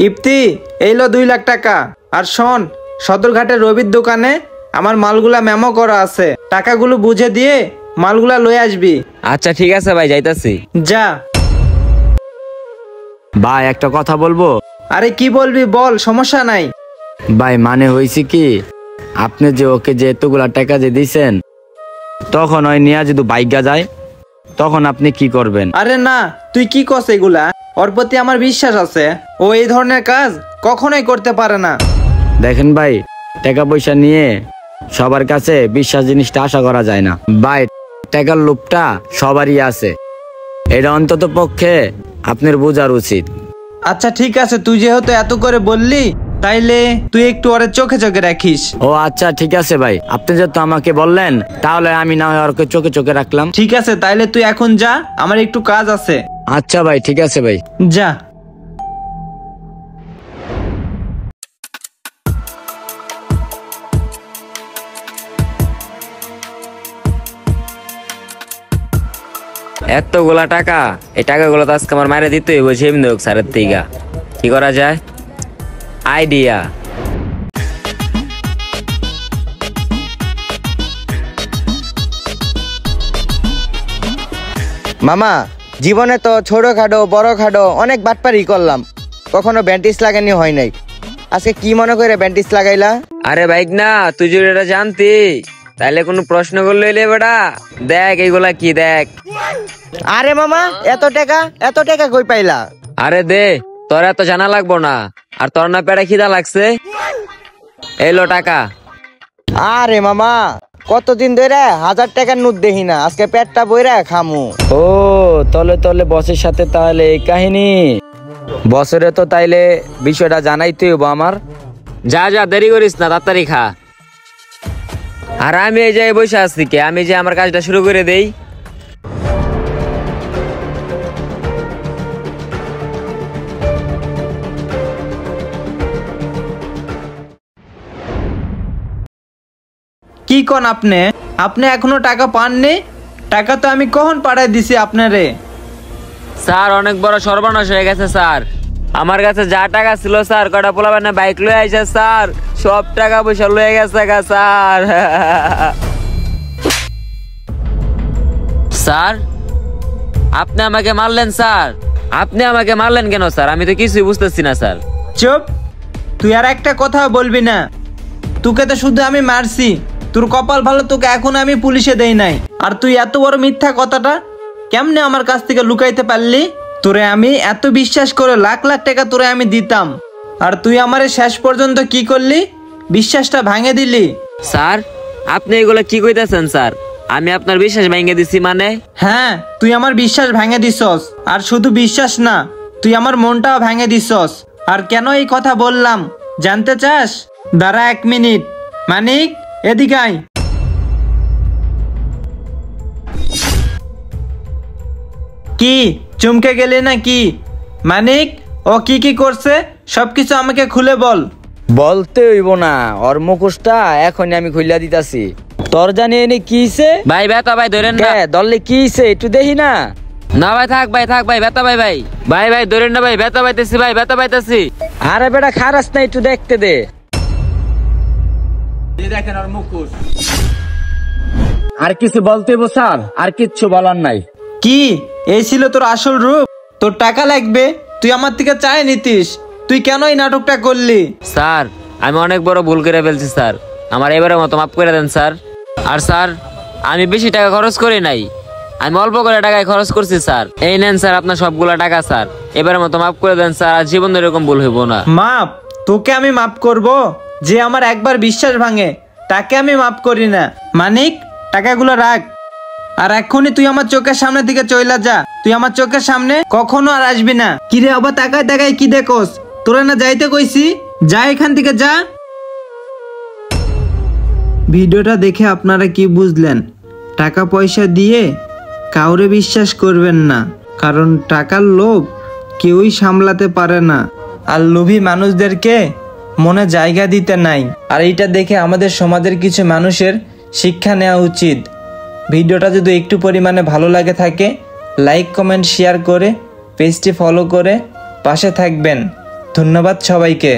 ইপ্তি, এইলো 2 লাখ টাকা। আর শোন, সদরঘাটের রবির দোকানে আমার মালগুলা মেমো করা আছে, টাকাগুলো বুঝে দিয়ে মালগুলা লয়ে আসবি। আচ্ছা ঠিক আছে ভাই, যাইতাছি। যা। ভাই একটা কথা বলবো? আরে কি বলবি বল, সমস্যা নাই। ভাই মানে হয়েছে কি, আপনি যে ওকে যে এতগুলা টাকা যে দিছেন, তখন ওই নিয়ে যদি বাইগা যায় তখন আপনি কি করবেন? আরে না, তুই কি কস এগুলা? ওর প্রতি আমার বিশ্বাস আছে, ও এই ধরনের কাজ কখনোই করতে পারে না। দেখেন ভাই, টাকা পয়সা নিয়ে সবার কাছে বিশ্বাস জিনিসটা আশা করা যায় না ভাই। টাকার লোভটা সবারই আছে, এটা অন্তত পক্ষে আপনার বোঝার উচিত। আচ্ছা ঠিক আছে, তুই যেহেতু এত করে বললি, তাইলে তুই একটু ওরে চোখে চোখে রাখিস। ও আচ্ছা ঠিক আছে ভাই, আপনি যেহেতু আমাকে বললেন তাহলে আমি না হয় ওকে চোখে চোখে রাখলাম। ঠিক আছে, তাইলে তুই এখন যা, আমার একটু কাজ আছে। আচ্ছা ভাই ঠিক আছে ভাই, যা। এতগুলা টাকা, এই টাকাগুলো তো আজকে আমার মায়ের দিতেই হইব সেমনি হোক স্যারের থেকে। কি করা যায়? আইডিয়া। মামা, জীবনে তো ছোটখাটো বড়খাটো অনেক বাটপারি করলাম, কখনো ব্যান্টিস লাগানি হয় নাই। আজকে কি মনে করে ব্যান্টিস লাগাইলা? আরে বাইক না, তুই যদি এটা জানতি তাহলে কোনো প্রশ্ন করলে বেটা। দেখ এইগুলা কি, দেখ। আরে মামা, এত টাকা কই পাইলা? আরে দে, তোর এত জানা লাগবো না। আর তোর না পেটে খিদা লাগছে, এইলো টাকা। আরে মামা, কতদিন ধরে 1000 টাকার নোট দেখি না, আজকে পেটটা বইরা খামু। ও তলে তলে বসের সাথে তাহলে এই কাহিনী। বসরে তো তাইলে বিষয়টা জানাইতে হইব আমার। যা যা, দেরি করিস না, তাড়াতাড়ি খা। আর আমি এই যে বসে আছি কে, আমি যে আমার কাজটা শুরু করে দেই। কি কোন আপনি? আপনি এখনো টাকা পাননি? টাকা তো আমি কখন পাঠাই দিছি আপনারে। স্যার অনেক বড় সর্বনাশ হয়ে গেছে স্যার। আমার কাছে যা টাকা ছিল স্যার, কটা পোলাবেন না বাইক লয়ে আইছে স্যার, সব টাকা পয়সা লয়ে গেছে গা স্যার। স্যার আপনি আমাকে মারলেন স্যার, আপনি আমাকে মারলেন কেন স্যার? আমি তো কিছুই বুঝতেছি না স্যার। চুপ, তুই আর একটা কথা বলবি না। তোকে তো শুধু আমি মারছি, তোর কপাল ভালো তোকে এখন আমি পুলিশে দেই নাই। আর তুই এত বড় মিথ্যা কথাটা কেমনে আমার কাছ থেকে লুকাইতে পারলি? তোরে আমি এত বিশ্বাস করে লাখ লাখ টাকা তোরে আমি দিতাম, আর তুই আমারে শেষ পর্যন্ত কি করলি? বিশ্বাসটা ভাঙে দিলি। স্যার আপনি এগুলো কি কইতাছেন স্যার? আমি আপনার বিশ্বাস ভেঙে দিছি মানে? হ্যাঁ, তুই আমার বিশ্বাস ভেঙে দিছস। আর শুধু বিশ্বাস না, তুই আমার মনটাও ভেঙে দিছস। আর কেন এই কথা বললাম জানতে চাস? দাঁড়া 1 মিনিট। মানিক, এদিকে আয়। কি চমকে গেলে নাকি? মানিক, ও কি কি করছে সবকিছু আমাকে খুলে বল। বলতে হইব না, ওর মুখোশটা এখনই আমি খুইলা দিতাছি। তোর জানি এনে কিছে? ভাই বেতা ভাই ধরেন না। দললে কিছে একটু দেখি না। না ভাই থাক ভাই বেতা ভাই ভাই ভাই ভাই ধরেন না ভাই, বেতা পাইতেছি ভাই, বেতা পাইতেছি। আরে বেটা খারাস না, একটু দেখতে দে। দেখেন ওর মুখোশ। আর কিছু বলতে হইব স্যার? আর কিচ্ছু বলার নাই। কি এই ছিল তোর আসল রূপ? তোর টাকা লাগবে, তুই আমার থেকে চাই নিতিস। তুই কেন এই নাটকটা করলি? স্যার আমি অনেক বড় ভুল করে ফেলছি স্যার, আমার এবারের মতো মাফ করে দেন স্যার। আর স্যার আমি বেশি টাকা খরচ করি নাই, আমি অল্প করে টাকায় খরচ করছি স্যার। এই নেন স্যার আপনার সবগুলা টাকা স্যার, এবারের মতো মাফ করে দেন স্যার, আর জীবনে এরকম ভুল হইব না। মাপ? তোকে আমি মাপ করব? যে আমার একবার বিশ্বাস ভাঙে তাকে আমি মাপ করি না। মানিক, টাকাগুলো রাখ। আর এক্ষুনি তুই আমার চোখের সামনে দিকে চইলা যা। তুই আমার চোখের সামনে কখনো আর আসবি না। কিরে আবার তাকায় তাকায় কি দেখোস? তোরা না যাইতে কইছি, যা এখান থেকে যা। ভিডিওটা দেখে আপনারা কি বুঝলেন? টাকা পয়সা দিয়ে কাউরে বিশ্বাস করবেন না, কারণ টাকার লোভ কেউই সামলাতে পারে না। আর লোভী মানুষদেরকে মনে জায়গা দিতে নাই। আর এইটা দেখে আমাদের সমাজের কিছু মানুষের শিক্ষা নেওয়া উচিত। ভিডিওটা যদি একটু পরিমাণে ভালো লাগে থাকে, লাইক কমেন্ট শেয়ার করে পেজটি ফলো করে পাশে থাকবেন। ধন্যবাদ সবাইকে।